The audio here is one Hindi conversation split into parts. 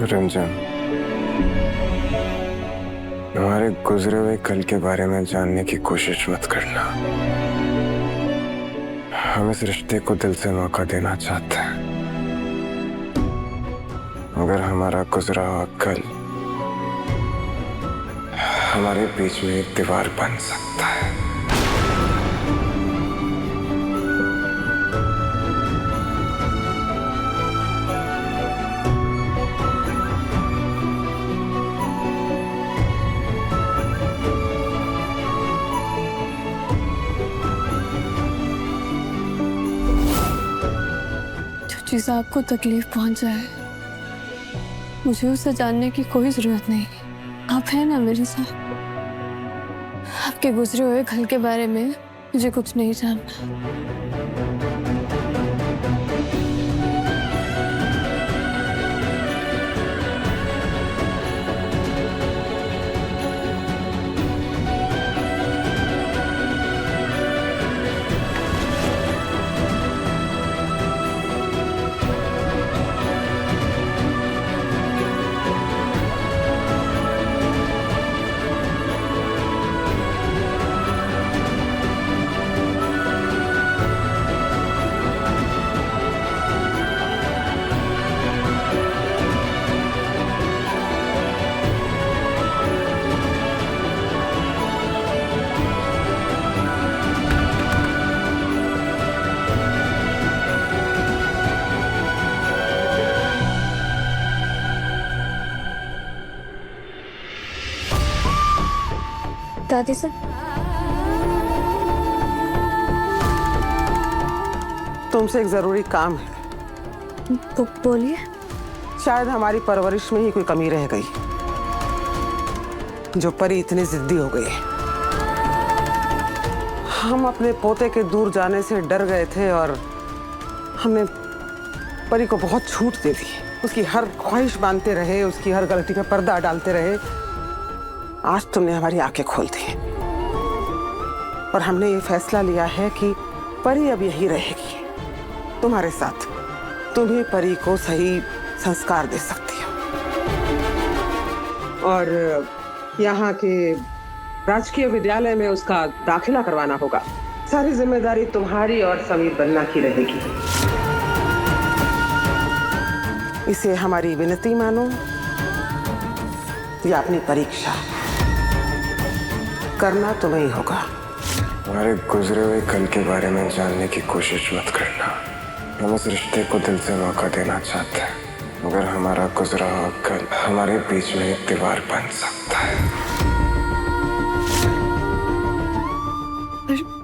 रंजन, हमारे गुजरे हुए कल के बारे में जानने की कोशिश मत करना। हम इस रिश्ते को दिल से मौका देना चाहते हैं। अगर हमारा गुजरा हुआ कल हमारे बीच में एक दीवार बन सकता है। चीज़ आपको तकलीफ पहुंचाए, मुझे उसे जानने की कोई जरूरत नहीं। आप हैं ना मेरे साथ। आपके गुजरे हुए कल के बारे में मुझे कुछ नहीं जानना। दादी सर, तुमसे एक जरूरी काम है। बोलिए। शायद हमारी परवरिश में ही कोई कमी रह गई, जो परी इतनी जिद्दी हो गई। हम अपने पोते के दूर जाने से डर गए थे और हमने परी को बहुत छूट दे दी। उसकी हर ख्वाहिश मानते रहे, उसकी हर गलती पे पर्दा डालते रहे। आज तुमने हमारी आंखें खोल दी और हमने ये फैसला लिया है कि परी अब यही रहेगी तुम्हारे साथ। तुम ही परी को सही संस्कार दे सकती हो और यहाँ के राजकीय विद्यालय में उसका दाखिला करवाना होगा। सारी जिम्मेदारी तुम्हारी और समीर बन्ना की रहेगी। इसे हमारी विनती मानो या अपनी परीक्षा, करना तुम्हें ही होगा। हमारे गुजरे हुए कल के बारे में जानने की कोशिश मत करना। हम इस रिश्ते को दिल से मौका देना चाहते हैं। अगर हमारा गुजरा हुआ कल हमारे बीच में एक दीवार बन सकता है।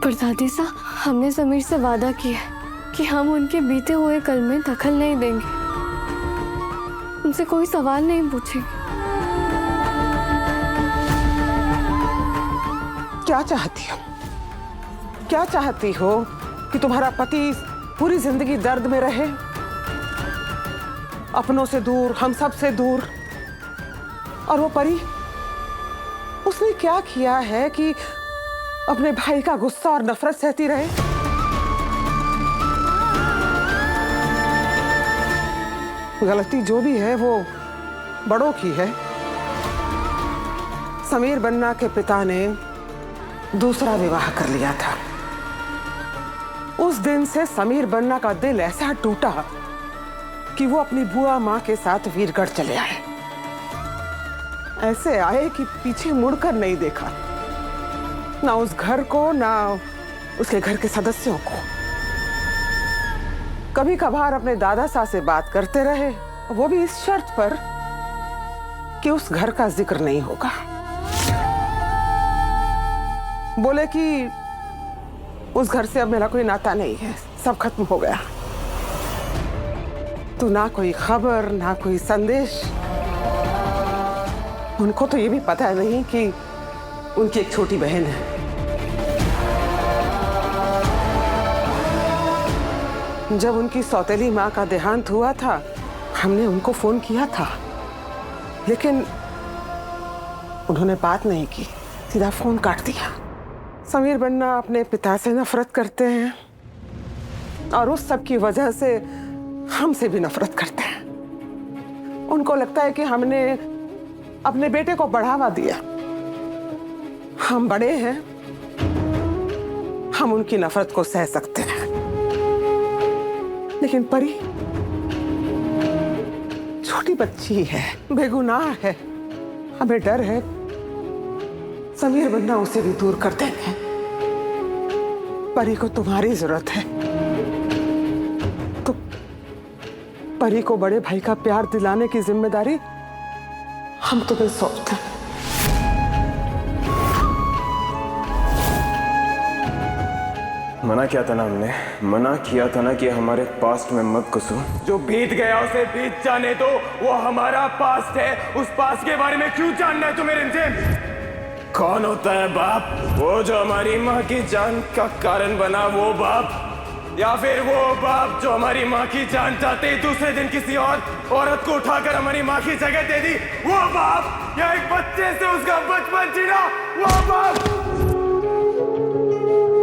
पर दादी साहब, हमने समीर से वादा किया कि हम उनके बीते हुए कल में दखल नहीं देंगे, उनसे कोई सवाल नहीं पूछेंगे। क्या चाहती हो? क्या चाहती हो कि तुम्हारा पति पूरी जिंदगी दर्द में रहे, अपनों से दूर, हम सब से दूर? और वो परी, उसने क्या किया है कि अपने भाई का गुस्सा और नफरत सहती रहे? गलती जो भी है वो बड़ों की है। समीर बन्ना के पिता ने दूसरा विवाह कर लिया था। उस दिन से समीर बन्ना का दिल ऐसा टूटा कि वो अपनी बुआ माँ के साथ वीरगढ़ चले आए। ऐसे आए कि पीछे मुड़कर नहीं देखा, ना उस घर को ना उसके घर के सदस्यों को। कभी कभार अपने दादा साहब से बात करते रहे, वो भी इस शर्त पर कि उस घर का जिक्र नहीं होगा। बोले कि उस घर से अब मेरा कोई नाता नहीं है, सब खत्म हो गया। तो ना कोई खबर, ना कोई संदेश। उनको तो ये भी पता नहीं कि उनकी एक छोटी बहन है। जब उनकी सौतेली माँ का देहांत हुआ था, हमने उनको फोन किया था, लेकिन उन्होंने बात नहीं की, सीधा फोन काट दिया। समीर बन्ना अपने पिता से नफरत करते हैं और उस सब की वजह से हमसे भी नफरत करते हैं। उनको लगता है कि हमने अपने बेटे को बढ़ावा दिया। हम बड़े हैं, हम उनकी नफरत को सह सकते हैं, लेकिन परी छोटी बच्ची है, बेगुनाह है। हमें डर है समीर वरना उसे भी दूर कर देंगे। परी को तुम्हारी जरूरत है, तो परी को बड़े भाई का प्यार दिलाने की जिम्मेदारी हम तुम्हें सौंपते हैं। मना किया था ना हमने, मना किया था ना कि हमारे पास्ट में मत घुसो। जो बीत गया उसे बीत जाने दो, वो हमारा पास्ट है। उस पास्ट के बारे में क्यों जानना है तुम्हें रिमझिम? कौन होता है बाप? वो जो हमारी माँ की जान का कारण बना, वो बाप? या फिर वो बाप जो हमारी माँ की जान चाहते ही दूसरे दिन किसी और औरत को उठाकर हमारी माँ की जगह दे दी, वो बाप? या एक बच्चे से उसका बचपन छीना, वो बाप?